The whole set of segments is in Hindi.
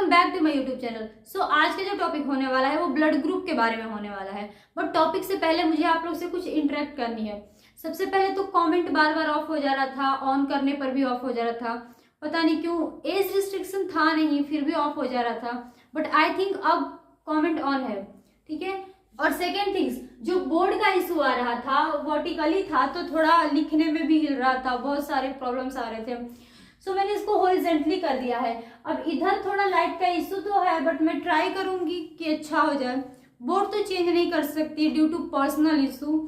Welcome back to my YouTube channel. आज का जो टॉपिक होने वाला है वो ब्लड ग्रुप के बारे में होने वाला है। बट टॉपिक से पहले मुझे आप लोग से कुछ इंटरेक्ट करनी है। सबसे पहले तो कमेंट बार बार ऑफ हो जा रहा था, ऑन करने पर भी ऑफ हो जा रहा था, पता नहीं क्यों। एज रिस्ट्रिक्शन था नहीं फिर भी ऑफ हो जा रहा था, बट आई थिंक अब कमेंट ऑन है, ठीक है। और सेकेंड थिंग्स, जो बोर्ड का इशू आ रहा था वर्टिकली था तो थोड़ा लिखने में भी हिल रहा था, बहुत सारे प्रॉब्लम्स आ रहे थे। सो मैंने इसको हॉरिजॉन्टली कर दिया है। अब इधर थोड़ा लाइट का इशू तो है, बट मैं ट्राई करूंगी कि अच्छा हो जाए। बोर्ड तो चेंज नहीं कर सकती due to personal issue,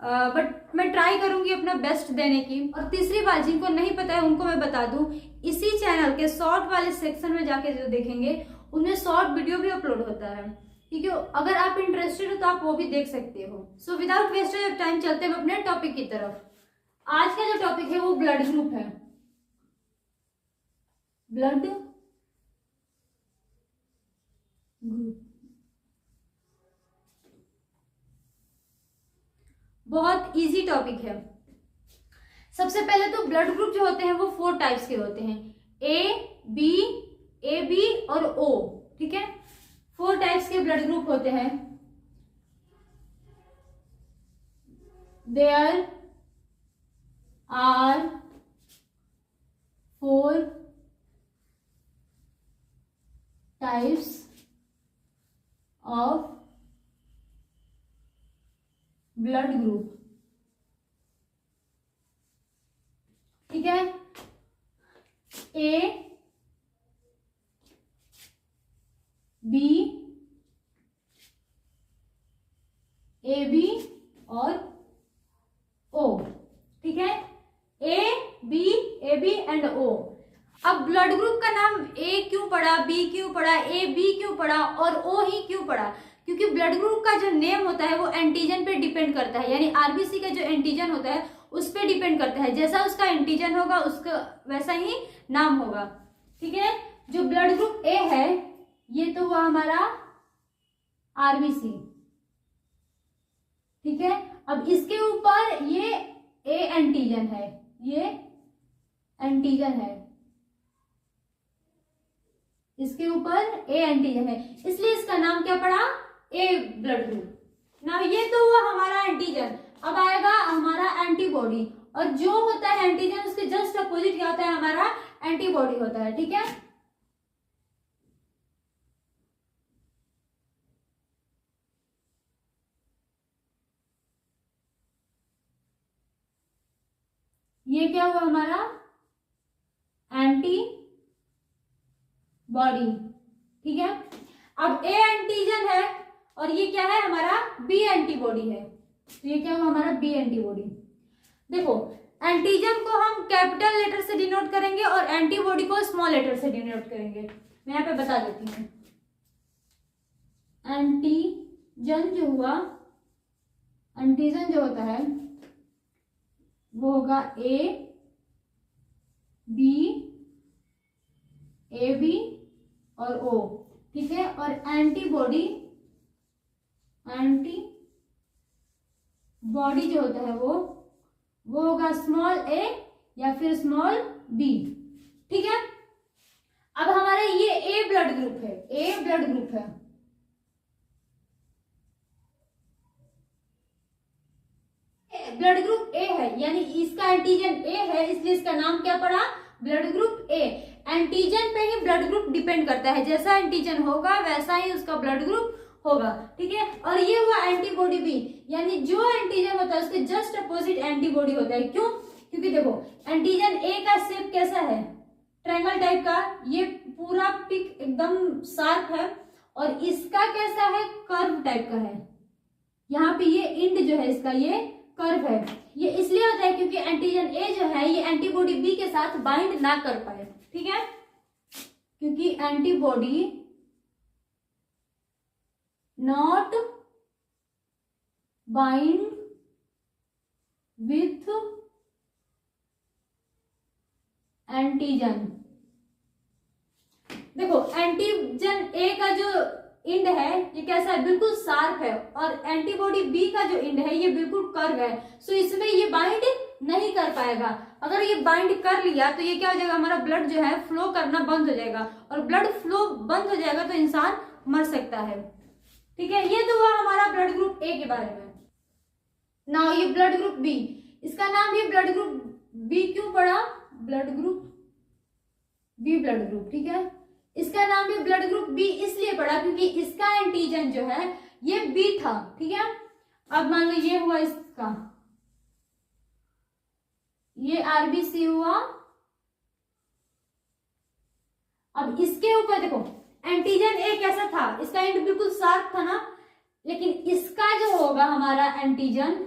but मैं ट्राई करूंगी अपना बेस्ट देने की। और तीसरी बात, जिनको नहीं पता है उनको मैं बता दूं, इसी चैनल के शॉर्ट वाले सेक्शन में जाके जो देखेंगे उनमें शॉर्ट वीडियो भी अपलोड होता है, ठीक है। अगर आप इंटरेस्टेड हो तो आप वो भी देख सकते हो। So without wastage of time चलते हैं अपने टॉपिक की तरफ। आज का जो टॉपिक है वो ब्लड ग्रुप है। ब्लड ग्रुप बहुत इजी टॉपिक है। सबसे पहले तो ब्लड ग्रुप जो होते हैं वो 4 टाइप्स के होते हैं, ए बी और ओ, ठीक है। 4 टाइप्स के ब्लड ग्रुप होते हैं। There are 4 types of blood group, ठीक है। ए बी और ओ, ठीक है। A B and O. अब ब्लड ग्रुप का नाम ए क्यों पड़ा, बी क्यों पड़ा, ए बी क्यों पड़ा और ओ ही क्यों पड़ा? क्योंकि ब्लड ग्रुप का जो नेम होता है वो एंटीजन पे डिपेंड करता है, यानी आरबीसी का जो एंटीजन होता है उस पे डिपेंड करता है। जैसा उसका एंटीजन होगा उसका वैसा ही नाम होगा, ठीक है। जो ब्लड ग्रुप ए है ये तो हुआ हमारा आरबीसी, ठीक है। अब इसके ऊपर ये ए एंटीजन है, ये एंटीजन है, इसके ऊपर ए एंटीजन है, इसलिए इसका नाम क्या पड़ा, ए ब्लड ग्रुप। ना ये तो हुआ हमारा एंटीजन। अब आएगा हमारा एंटीबॉडी, और जो होता है एंटीजन उसके जस्ट अपोजिट क्या होता है, हमारा एंटीबॉडी होता है, ठीक है। ये क्या हुआ हमारा एंटी बॉडी, ठीक है। अब ए एंटीजन है और ये क्या है हमारा बी एंटीबॉडी है, तो ये क्या हुआ हमारा बी एंटीबॉडी। देखो एंटीजन को हम कैपिटल लेटर से डिनोट करेंगे और एंटीबॉडी को स्मॉल लेटर से डिनोट करेंगे। मैं यहाँ पे बता देती हूँ। एंटीजन जो हुआ, एंटीजन जो होता है वो होगा ए बी और ओ, ठीक है। और एंटीबॉडी जो होता है वो होगा स्मॉल ए या फिर स्मॉल बी, ठीक है। अब हमारे ये ए ब्लड ग्रुप है, ए ब्लड ग्रुप है। ब्लड ग्रुप ए है यानी इसका एंटीजन ए है, इसलिए इसका नाम क्या पड़ा, ब्लड ग्रुप ए। एंटीजन पे ही ब्लड ग्रुप डिपेंड करता है, जैसा एंटीजन होगा वैसा ही उसका ब्लड ग्रुप होगा, ठीक है। और ये हुआ एंटीबॉडी बी, यानी जो एंटीजन होता है उसके जस्ट अपोजिट एंटीबॉडी होता है। क्यों? क्योंकि देखो एंटीजन ए का शेप कैसा है, ट्रायंगल टाइप का, ये पूरा पिक एकदम शार्प है, और इसका कैसा है, कर्व टाइप का है। यहाँ पे ये इंड जो है इसका ये कर्व है। ये इसलिए होता है क्योंकि एंटीजन ए जो है ये एंटीबॉडी बी के साथ बाइंड ना कर पाए, ठीक है। क्योंकि antibody not bind with antigen. देखो एंटीजन ए का जो इंड है ये कैसा है, बिल्कुल शार्प है, और एंटीबॉडी बी का जो इंड है ये बिल्कुल कर्व है। सो इसमें ये बाइंड नहीं कर पाएगा। अगर ये बाइंड कर लिया तो ये क्या हो जाएगा, हमारा ब्लड जो है फ्लो करना बंद हो जाएगा, और ब्लड फ्लो बंद हो जाएगा तो इंसान मर सकता है। ठीक है, ये तो हुआ हमारा ब्लड ग्रुप ए के बारे में। नाउ ये ब्लड ग्रुप बी, इसका नाम ये ब्लड ग्रुप बी क्यों पड़ा, blood group B blood group. ठीक है, इसका नाम ये ब्लड ग्रुप बी इसलिए पड़ा क्योंकि इसका एंटीजन जो है ये बी था। ठीक है, अब मान लो ये हुआ इसका, ये आरबीसी हुआ। अब इसके ऊपर देखो एंटीजन ए कैसा था, इसका एंड बिल्कुल शार्प था ना, लेकिन इसका जो होगा हमारा एंटीजन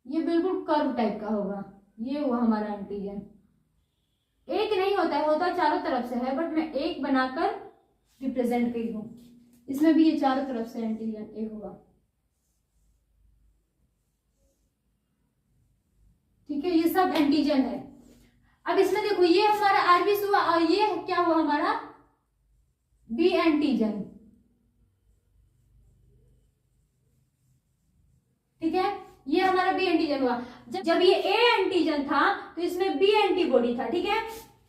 ये बिल्कुल कर्व टाइप का होगा। ये हुआ हमारा एंटीजन, एक नहीं होता है, होता चारों तरफ से है, बट मैं एक बनाकर रिप्रेजेंट करी हूं। इसमें भी ये चारों तरफ से एंटीजन एक होगा। ठीक है, ये सब एंटीजन है। अब इसमें देखो ये हमारा आरबीसी हुआ और ये क्या हुआ हमारा बी एंटीजन। ठीक है, ये हमारा बी एंटीजन हुआ। जब ये ए एंटीजन था तो इसमें बी एंटीबॉडी था। ठीक है,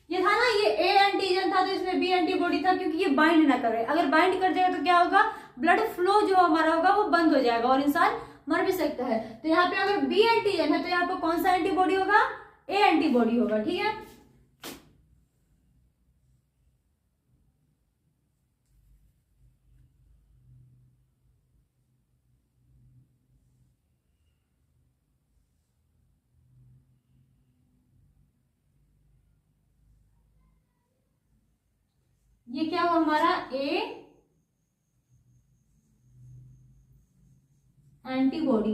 ये था ना, ये ए एंटीजन था तो इसमें बी एंटीबॉडी था, क्योंकि ये बाइंड ना करे। अगर बाइंड कर जाएगा तो क्या होगा, ब्लड फ्लो जो हमारा होगा वो बंद हो जाएगा और इंसान मर भी सकता है। तो यहाँ पे अगर बी एंटीजन है तो यहाँ पे कौन सा एंटीबॉडी होगा, ए एंटीबॉडी होगा। ठीक है, ये क्या हुआ हमारा ए एंटीबॉडी,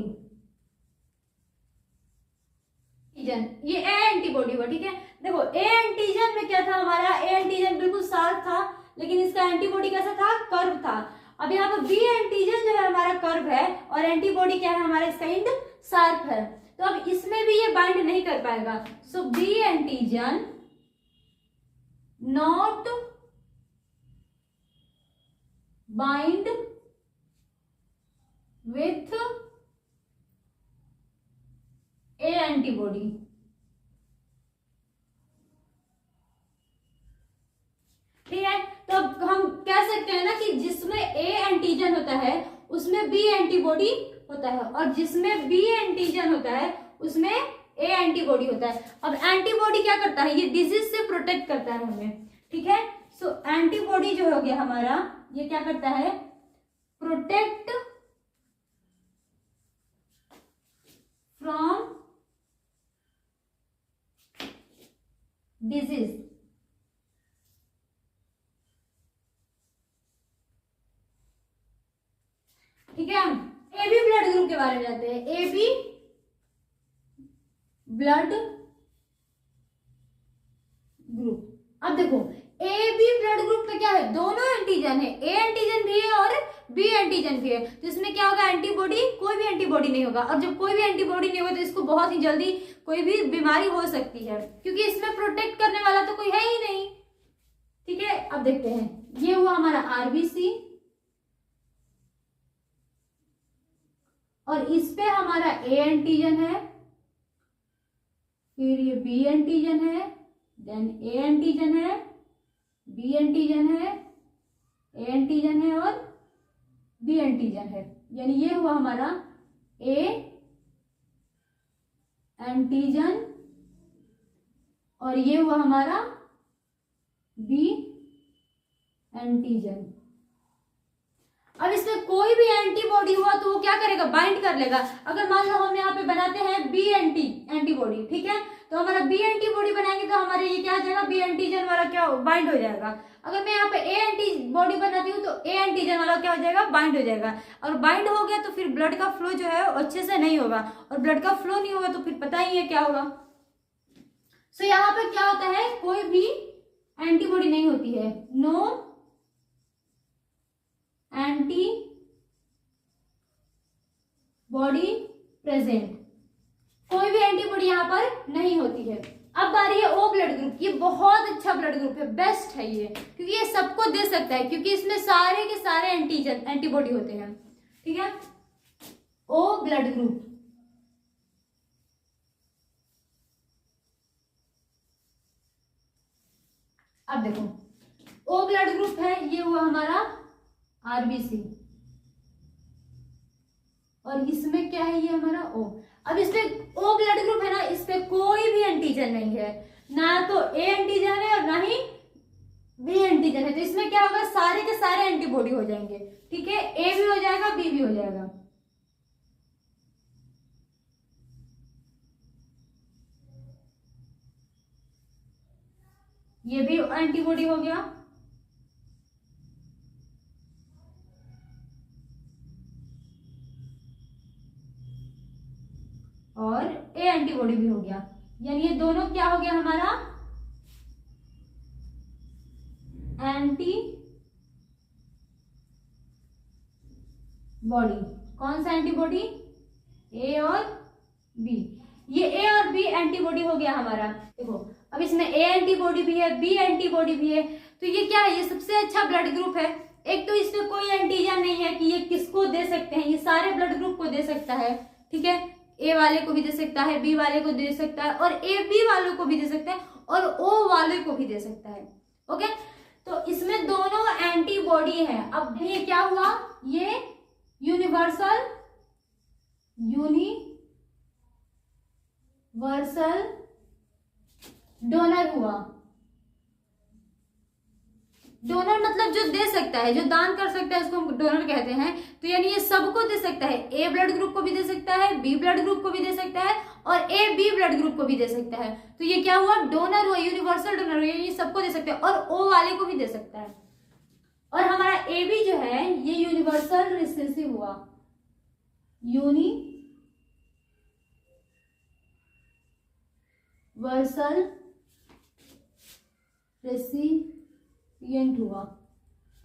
ये ए एंटीबॉडी हुआ। ठीक है, देखो ए एंटीजन में क्या था हमारा, ए एंटीजन बिल्कुल शार्प था, लेकिन इसका एंटीबॉडी कैसा था, कर्व था। अब यहाँ पर बी एंटीजन जो है हमारा कर्व है और एंटीबॉडी क्या है हमारा, इसका एंड शार्प है। तो अब इसमें भी ये बाइंड नहीं कर पाएगा। So B antigen not bind with a antibody. ठीक है, तो अब हम कह सकते हैं ना कि जिसमें ए एंटीजन होता है उसमें बी एंटीबॉडी होता है, और जिसमें बी एंटीजन होता है उसमें ए एंटीबॉडी होता है। अब एंटीबॉडी क्या करता है, ये डिजीज से प्रोटेक्ट करता है हमें। ठीक है, सो एंटीबॉडी जो हो गया हमारा, ये क्या करता है, प्रोटेक्ट फ्रॉम डिजीज। ठीक है, ए बी ब्लड ग्रुप के बारे में जाते हैं। ए बी ब्लड ग्रुप, अब देखो ए बी ब्लड ग्रुप में क्या है, दोनों एंटीजन है, ए एंटीजन भी है और बी एंटीजन भी है। तो इसमें क्या होगा, एंटीबॉडी, कोई भी एंटीबॉडी नहीं होगा। और जब कोई भी एंटीबॉडी नहीं होगा तो इसको बहुत ही जल्दी कोई भी बीमारी हो सकती है, क्योंकि इसमें प्रोटेक्ट करने वाला तो कोई है ही नहीं। ठीक है, अब देखते हैं, ये हुआ हमारा आरबीसी और इस पे हमारा ए एंटीजन है, फिर ये बी एंटीजन है, देन ए एंटीजन है, बी एंटीजन है, ए एंटीजन है और बी एंटीजन है। यानी ये हुआ हमारा ए एंटीजन और ये हुआ हमारा बी एंटीजन। अब इसमें कोई भी एंटीबॉडी हुआ तो वो क्या करेगा, बाइंड कर लेगा। अगर मान लो हम यहाँ पे बनाते हैं बी एंटीबॉडी, ठीक है, तो हमारा बी एंटीबॉडी बनाएंगे तो हमारे ये क्या आ जाएगा, बी एंटीजन वाला क्या बाइंड हो जाएगा। अगर मैं यहाँ पे ए एंटीबॉडी बनाती हूँ तो ए एंटीजन वाला क्या हो जाएगा, बाइंड हो जाएगा। और बाइंड हो गया तो फिर ब्लड का फ्लो जो है अच्छे से नहीं होगा, और ब्लड का फ्लो नहीं होगा तो फिर पता ही है क्या होगा। सो यहाँ पे क्या होता है, कोई भी एंटीबॉडी नहीं होती है, नो एंटी बॉडी प्रेजेंट, कोई भी एंटीबॉडी यहाँ पर नहीं होती है। अब बारी है ओ ब्लड ग्रुप। ये बहुत अच्छा ब्लड ग्रुप है, बेस्ट है ये, क्योंकि ये सबको दे सकता है, क्योंकि इसमें सारे के सारे एंटीबॉडी होते हैं। ठीक है, ओ ब्लड ग्रुप, अब देखो ओ ब्लड ग्रुप है, ये हुआ हमारा आरबीसी, और इसमें क्या है, ये हमारा ओ। अब इसमें ओ ब्लड ग्रुप है ना, इस पे कोई भी एंटीजन नहीं है, ना तो ए एंटीजन है और ना ही बी एंटीजन है, तो इसमें क्या होगा, सारे के सारे एंटीबॉडी हो जाएंगे, ठीक है, ए भी हो जाएगा, बी भी हो जाएगा। ये भी एंटीबॉडी हो गया, और ए एंटीबॉडी भी हो गया, यानी ये दोनों क्या हो गया हमारा एंटी बॉडी। कौन सा एंटीबॉडी, ए और बी, ये ए और बी एंटीबॉडी हो गया हमारा। देखो अब इसमें ए एंटीबॉडी भी है, बी एंटीबॉडी भी है, तो ये क्या है, ये सबसे अच्छा ब्लड ग्रुप है। एक तो इसमें कोई एंटीजन नहीं है कि ये किसको दे सकते हैं, ये सारे ब्लड ग्रुप को दे सकता है, ठीक है, ए वाले को भी दे सकता है, बी वाले को दे सकता है, और ए बी वालों को भी दे सकता है, और ओ वाले को भी दे सकता है। ओके, तो इसमें दोनों एंटीबॉडी है। अब ये क्या हुआ, ये यूनिवर्सल डोनर हुआ। डोनर मतलब जो दे सकता है, जो दान कर सकता है, उसको हम डोनर कहते हैं। तो यानी ये सबको दे सकता है, ए ब्लड ग्रुप को भी दे सकता है, बी ब्लड ग्रुप को भी दे सकता है, और ए बी ब्लड ग्रुप को भी दे सकता है। तो ये क्या हुआ, डोनर हुआ, यूनिवर्सल डोनर हुआ, ये सबको दे सकता है, और ओ वाले को भी दे सकता है। और हमारा ए बी जो है ये यूनिवर्सल रिसेसिव हुआ, यूनिवर्सल रेसिपिएंट हुआ,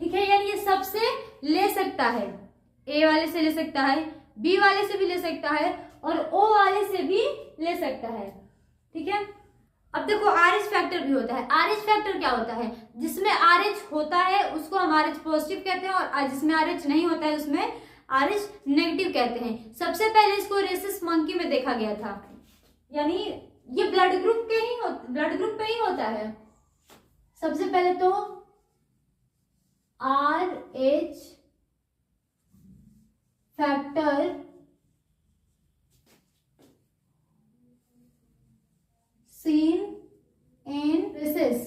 ठीक है, यानी ये सबसे ले सकता है, ए वाले से ले सकता है, बी वाले से भी ले सकता है, और ओ वाले से भी ले सकता है, ठीक है। अब देखो आर एच फैक्टर भी होता है। आर एच फैक्टर क्या होता है, जिसमें आर एच होता है उसको हम आर एच पॉजिटिव कहते हैं, और जिसमें आर एच नहीं होता है उसमें आर एच नेगेटिव कहते हैं। सबसे पहले इसको रेसिस मंकी में देखा गया था, यानी ये ब्लड ग्रुप पे ही होता है। सबसे पहले तो are H factor seen in rhesus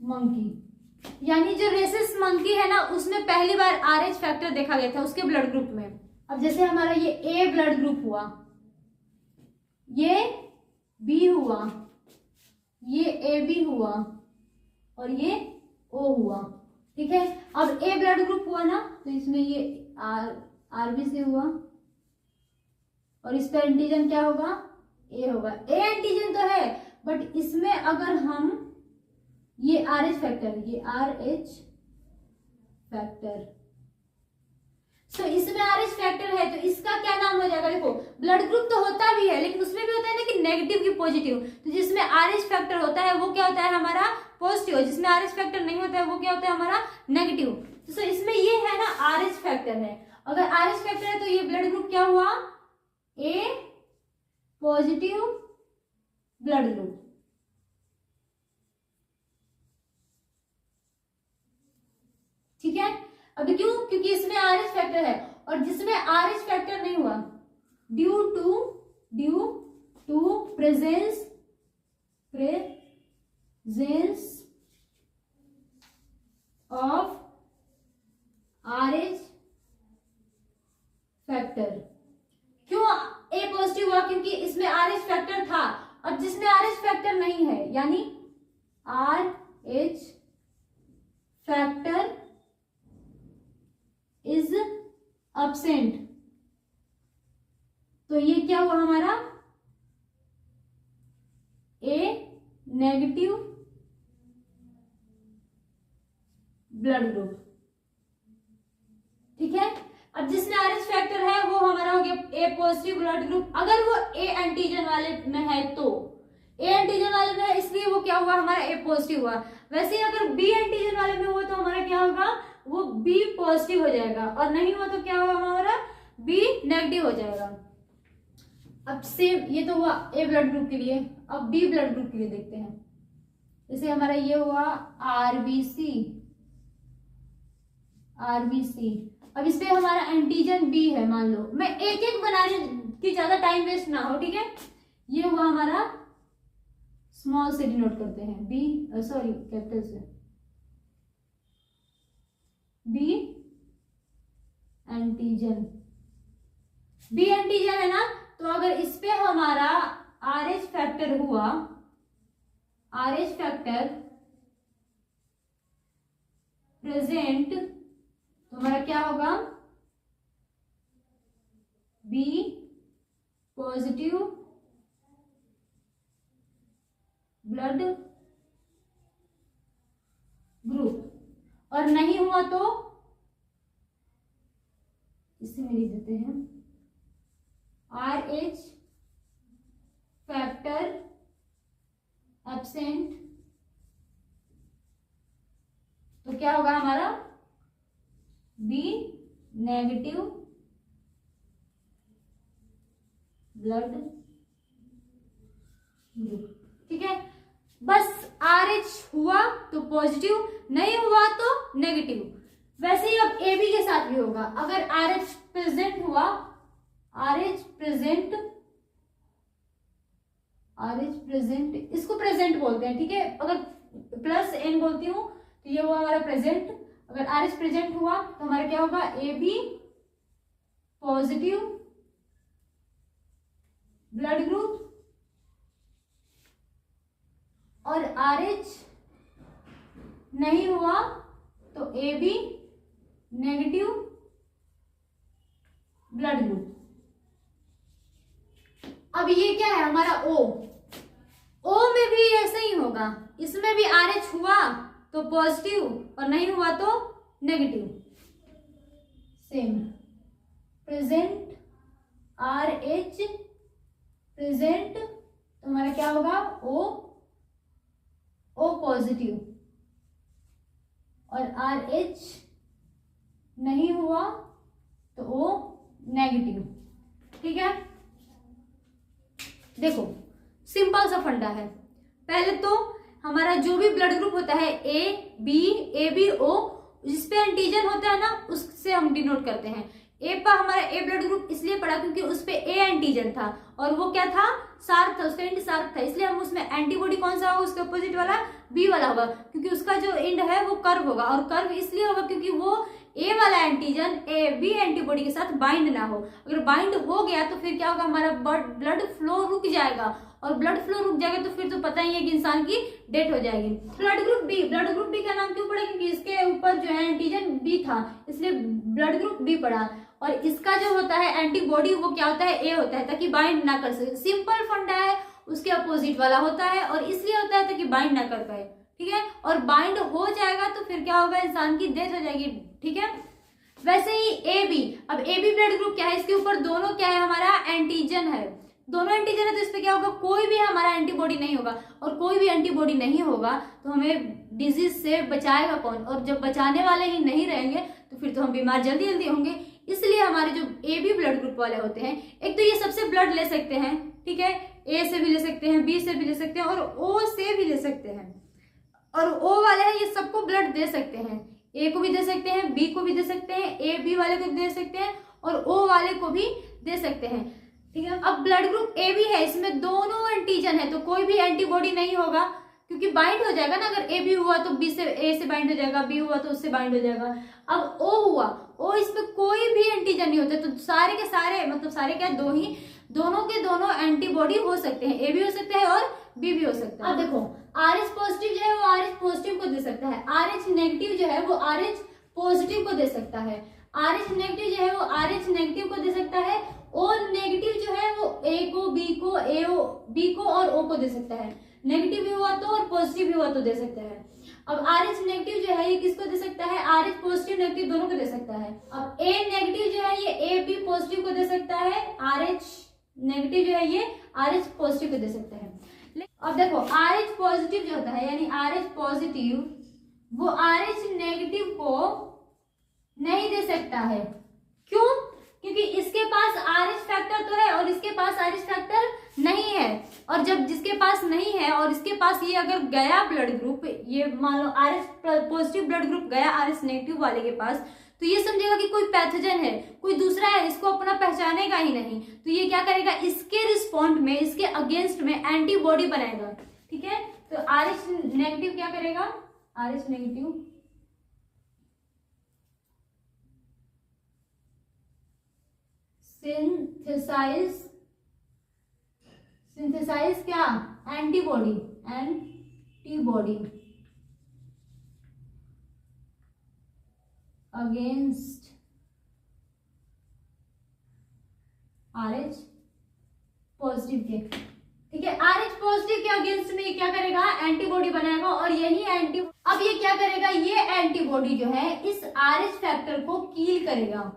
monkey, यानी जो रेसिस मंकी है ना, उसमें पहली बार आर एच फैक्टर देखा गया था उसके ब्लड ग्रुप में। अब जैसे हमारा ये ए ब्लड ग्रुप हुआ, ये बी हुआ, ये ए बी हुआ, और ये ओ हुआ, ठीक है। अब ए ब्लड ग्रुप हुआ ना, तो इसमें ये आरबी से हुआ, और इस पे एंटीजन क्या होगा, ए होगा। ए एंटीजन तो है, बट इसमें अगर हम ये आर एच फैक्टर, ये आर एच फैक्टर, सो इसमें आर एच फैक्टर है, तो इसका क्या नाम हो जाएगा, देखो ब्लड ग्रुप तो होता भी है, लेकिन उसमें भी होता है ना कि नेगेटिव की पॉजिटिव। तो जिसमें आर एच फैक्टर होता है वो क्या होता है हमारा पॉजिटिव, जिसमें आर एच फैक्टर नहीं होता है वो क्या होता है हमारा नेगेटिव। तो इसमें ये है ना आर एच फैक्टर है, अगर आर एच फैक्टर है तो ये ब्लड ग्रुप क्या हुआ, ए पॉजिटिव ब्लड ग्रुप, ठीक है। अभी क्यों, क्योंकि इसमें आर एच फैक्टर है, और जिसमें आर एच फैक्टर नहीं हुआ, due to presence of R H factor. क्यों ए पॉजिटिव हुआ, क्योंकि इसमें आर एच फैक्टर था। अब जिसमें आर एच फैक्टर नहीं है, यानी are H factor is absent, तो ये क्या हुआ हमारा ए नेगेटिव ब्लड ग्रुप, ठीक है। अब जिसमें आर एच फैक्टर है वो हमारा हो गया ए पॉजिटिव ब्लड ग्रुप। अगर वो ए एंटीजन वाले में है, तो ए एंटीजन वाले में है इसलिए वो क्या हुआ हमारा ए पॉजिटिव हुआ। वैसे ही अगर बी एंटीजन वाले में हुआ तो हमारा क्या होगा, वो बी पॉजिटिव हो जाएगा, और नहीं हुआ तो क्या होगा हमारा बी नेगेटिव हो जाएगा। अब सेम ये तो हुआ ए ब्लड ग्रुप के लिए, अब बी ब्लड ग्रुप के लिए देखते हैं। जैसे हमारा ये हुआ आरबीसी, आरबीसी। अब इस पे हमारा एंटीजन बी है, मान लो, मैं एक एक बनाने की ज्यादा टाइम वेस्ट ना हो, ठीक है। ये हुआ हमारा, स्मॉल से डिनोट करते हैं, बी, सॉरी कैपिटल से, बी एंटीजन, बी एंटीजन है ना। तो अगर इस पे हमारा RH फैक्टर हुआ, RH फैक्टर प्रेजेंट, तो हमारा क्या होगा, बी पॉजिटिव ब्लड ग्रुप। और नहीं हुआ तो इससे में लिख देते हैं RH फैक्टर एब्सेंट, तो क्या होगा हमारा, बी नेगेटिव ब्लड ग्रुप, ठीक है। बस RH हुआ तो पॉजिटिव, नहीं हुआ तो नेगेटिव। वैसे ही अब AB के साथ भी होगा। अगर RH प्रेजेंट हुआ, RH प्रेजेंट, RH प्रेजेंट, इसको प्रेजेंट बोलते हैं, ठीक है। अगर प्लस N बोलती हूं तो ये हुआ हमारा प्रेजेंट। अगर RH प्रेजेंट हुआ तो हमारा क्या होगा, AB पॉजिटिव ब्लड ग्रुप, और RH नहीं हुआ तो AB नेगेटिव ब्लड ग्रुप। अब ये क्या है हमारा O में भी ऐसा ही होगा, इसमें भी RH हुआ तो पॉजिटिव और नहीं हुआ तो negative. Same present RH present, तो हमारा क्या होगा, O पॉजिटिव, और RH नहीं हुआ तो O नेगेटिव, ठीक है। देखो सिंपल सा फंडा है। पहले तो हमारा जो भी ब्लड ग्रुप होता है A B AB O, जिसपे एंटीजन होता है ना उससे हम डिनोट करते हैं। ए पर हमारा ए ब्लड ग्रुप इसलिए पड़ा क्योंकि उस पे ए एंटीजन था और वो क्या था, शार्प था, उसका एंड शार्प था, इसलिए हम उसमें एंटीबॉडी कौन सा होगा, उसके अपोजिट वाला बी वाला होगा, क्योंकि उसका जो एंड है वो कर्व होगा। और कर्व इसलिए होगा क्योंकि वो ए वाला एंटीजन ए बी एंटीबॉडी के साथ बाइंड ना हो। अगर बाइंड हो गया तो फिर क्या होगा, हमारा ब्लड फ्लो रुक जाएगा, और ब्लड फ्लो रुक जाएगा तो फिर तो पता ही है कि इंसान की डेथ हो जाएगी। ब्लड ग्रुप बी का नाम क्यों पड़ा, क्योंकि इसके ऊपर जो है एंटीजन बी था, इसलिए ब्लड ग्रुप बी पड़ा। और इसका जो होता है एंटीबॉडी वो क्या होता है, ए होता है, ताकि बाइंड ना कर सके। सिंपल फंडा है, उसके अपोजिट वाला होता है, और इसलिए होता है ताकि बाइंड ना कर पाए, ठीक है। और बाइंड हो जाएगा तो फिर क्या होगा, इंसान की डेथ हो जाएगी, ठीक है। वैसे ही ए बी, अब ए बी ब्लड ग्रुप क्या है, इसके ऊपर दोनों क्या है, हमारा एंटीजन है, दोनों एंटीजन है, तो इस पे क्या होगा, कोई भी हमारा एंटीबॉडी नहीं होगा। और कोई भी एंटीबॉडी नहीं होगा तो हमें डिजीज से बचाएगा कौन, और जब बचाने वाले ही नहीं रहेंगे तो फिर तो हम बीमार जल्दी जल्दी होंगे। इसलिए हमारे जो ए बी ब्लड ग्रुप वाले होते हैं, एक तो ये सबसे ब्लड ले सकते हैं, ठीक है, ए से भी ले सकते हैं, बी से भी ले सकते हैं, और ओ से भी ले सकते हैं। और ओ वाले हैं, ये सबको ब्लड दे सकते हैं, ए को भी दे सकते हैं, बी को भी दे सकते हैं, ए बी वाले को भी दे सकते हैं, और ओ वाले को भी दे सकते हैं, ठीक है। अब ब्लड ग्रुप ए बी है, इसमें दोनों एंटीजन है, तो कोई भी एंटीबॉडी नहीं होगा, क्योंकि बाइंड हो जाएगा ना। अगर ए बी हुआ तो बी से, ए से बाइंड हो जाएगा, बी हुआ तो उससे बाइंड हो जाएगा। अब ओ हुआ, ओ इसमें कोई भी एंटीजन नहीं होता, तो सारे के सारे, मतलब सारे क्या, दो ही, दोनों के दोनों एंटीबॉडी हो सकते हैं, ए भी हो सकते हैं और बी भी हो सकता है। अब देखो RH पॉजिटिव जो है वो RH पॉजिटिव को दे सकता है, RH नेगेटिव जो है वो RH पॉजिटिव को दे सकता है, RH नेगेटिव जो है वो RH नेगेटिव को दे सकता है, O नेगेटिव जो है वो A को, B को, B को और O को दे सकता है। नेगेटिव भी हुआ तो और पॉजिटिव भी हुआ तो दे सकता है। अब RH नेगेटिव जो है ये किसको दे सकता है, RH पॉजिटिव नेगेटिव दोनों को दे सकता है। अब A नेगेटिव जो है ये AB पॉजिटिव को दे सकता है, RH नेगेटिव जो है ये RH पॉजिटिव को दे सकता है। अब देखो RH पॉजिटिव जो होता है, यानी RH पॉजिटिव वो RH नेगेटिव को नहीं दे सकता है। क्यों? क्योंकि इसके पास RH फैक्टर तो है और इसके पास RH फैक्टर नहीं है। और जब जिसके पास नहीं है और इसके पास ये अगर गया ब्लड ग्रुप, ये मान लो RH पॉजिटिव ब्लड ग्रुप गया RH नेगेटिव वाले के पास, तो ये समझेगा कि कोई पैथोजन है, कोई दूसरा है, इसको अपना पहचानेगा ही नहीं। तो ये क्या करेगा, इसके रिस्पॉन्ड में, इसके अगेंस्ट में एंटीबॉडी बनाएगा। ठीक है, तो RH नेगेटिव क्या करेगा, RH नेगेटिव सिंथेसाइज क्या, एंटीबॉडी अगेंस्ट RH पॉजिटिव के। ठीक है, RH पॉजिटिव के अगेंस्ट में क्या करेगा, एंटीबॉडी बनाएगा। और यही अब ये क्या करेगा, ये एंटीबॉडी जो है इस RH फैक्टर को कील करेगा,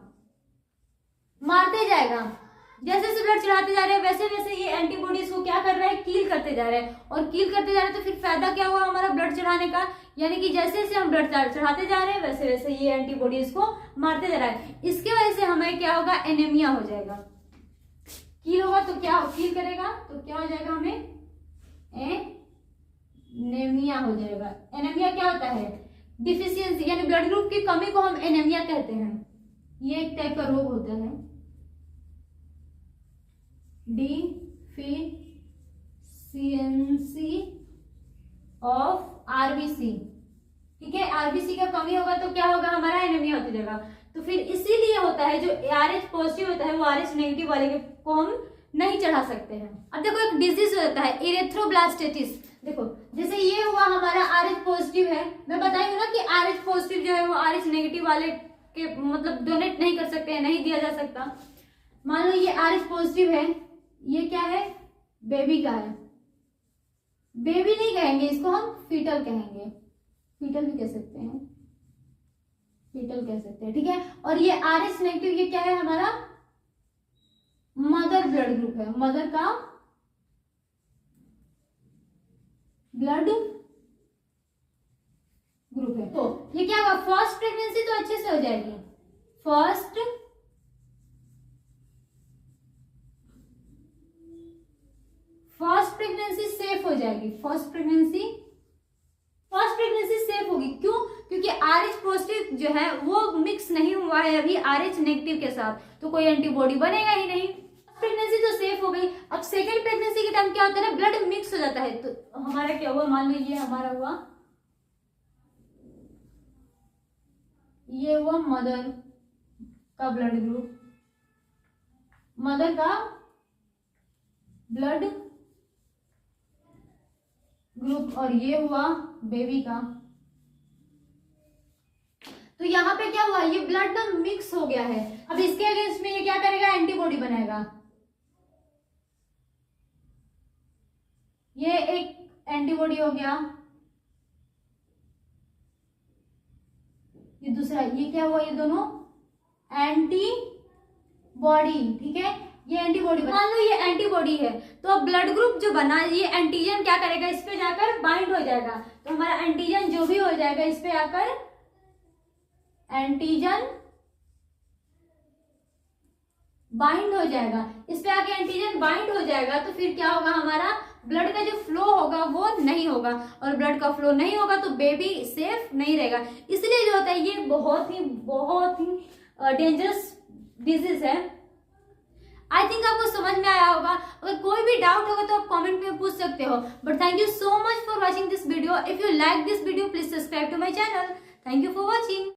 मारते जाएगा। जैसे जैसे ब्लड चढ़ाते जा रहे हैं वैसे वैसे ये एंटीबॉडीज को क्या कर रहा है, कील करते जा रहे हैं। और कील करते जा रहे हैं तो फिर फायदा क्या हुआ हमारा ब्लड चढ़ाने का, यानी कि जैसे जैसे हम ब्लड चढ़ाते जा रहे हैं वैसे वैसे ये एंटीबॉडीज को मारते जा रहा है। इसके वजह से हमें क्या होगा, एनीमिया हो जाएगा। कील होगा तो क्या, कील करेगा तो क्या हो जाएगा, हमें एनीमिया हो जाएगा। एनीमिया क्या होता है, डिफिशियंसी, यानी ब्लड ग्रुप की कमी को हम एनीमिया कहते हैं। ये एक टाइप का रोग होता है, डिफिशियंसी ऑफ आरबीसी। ठीक है, आरबीसी का कमी होगा तो क्या होगा, हमारा एनीमिया होता जाएगा। तो फिर इसीलिए होता है जो RH पॉजिटिव होता है वो RH नेगेटिव वाले को हम नहीं चढ़ा सकते हैं। अब देखो एक डिजीज होता है इरेथ्रोब्लास्टिटिस। देखो जैसे ये हुआ हमारा RH पॉजिटिव है, मैं बताई हूँ ना कि RH पॉजिटिव जो है वो RH नेगेटिव वाले के मतलब डोनेट नहीं कर सकते हैं, नहीं दिया जा सकता। मान लो ये RH पॉजिटिव है, ये क्या है, बेबी का है। बेबी नहीं कहेंगे इसको, हम फीटल कहेंगे, फीटल भी कह सकते हैं, फीटल कह सकते हैं। ठीक है, और ये RH नेगेटिव ये क्या है, हमारा मदर ब्लड ग्रुप है, मदर का ब्लड ग्रुप है। तो ये क्या होगा, फर्स्ट प्रेगनेंसी तो अच्छे से हो जाएगी, फर्स्ट प्रेगनेंसी सेफ हो जाएगी, फर्स्ट प्रेगनेंसी सेफ होगी। क्यों, क्योंकि RH पॉजिटिव जो है वो मिक्स नहीं हुआ है अभी RH नेगेटिव के साथ, तो कोई एंटीबॉडी बनेगा ही नहीं। प्रेगनेंसी तो सेफ हो गई। अब सेकेंड प्रेगनेंसी के टाइम क्या होता है ना, ब्लड मिक्स हो जाता है। तो हमारा क्या हुआ, मान लो ये हमारा हुआ, ये हुआ मदर का ब्लड ग्रुप, मदर का ब्लड ग्रुप, और ये हुआ बेबी का। तो यहाँ पे क्या हुआ, ये ब्लड ना मिक्स हो गया है। अब इसके अगेंस्ट में ये क्या करेगा, एंटीबॉडी बनाएगा। ये एक एंटीबॉडी हो गया, ये दूसरा, ये क्या हुआ, ये दोनों एंटीबॉडी। ठीक है, ये एंटीबॉडी, मान लो ये एंटीबॉडी है, तो अब ब्लड ग्रुप जो बना, ये एंटीजन क्या करेगा, इस पे जाकर बाइंड हो जाएगा। तो हमारा एंटीजन जो भी हो जाएगा इस पे आकर एंटीजन बाइंड हो जाएगा, इस पे आके एंटीजन बाइंड हो जाएगा। तो फिर क्या होगा, हमारा ब्लड का जो फ्लो होगा वो नहीं होगा, और ब्लड का फ्लो नहीं होगा तो बेबी सेफ नहीं रहेगा। इसलिए जो होता है ये बहुत ही डेंजरस डिजीज है। आई थिंक आपको समझ में आया होगा। अगर कोई भी डाउट होगा तो आप कमेंट में पूछ सकते हो। But thank you so much for watching this video. If you like this video please subscribe to my channel. Thank you for watching.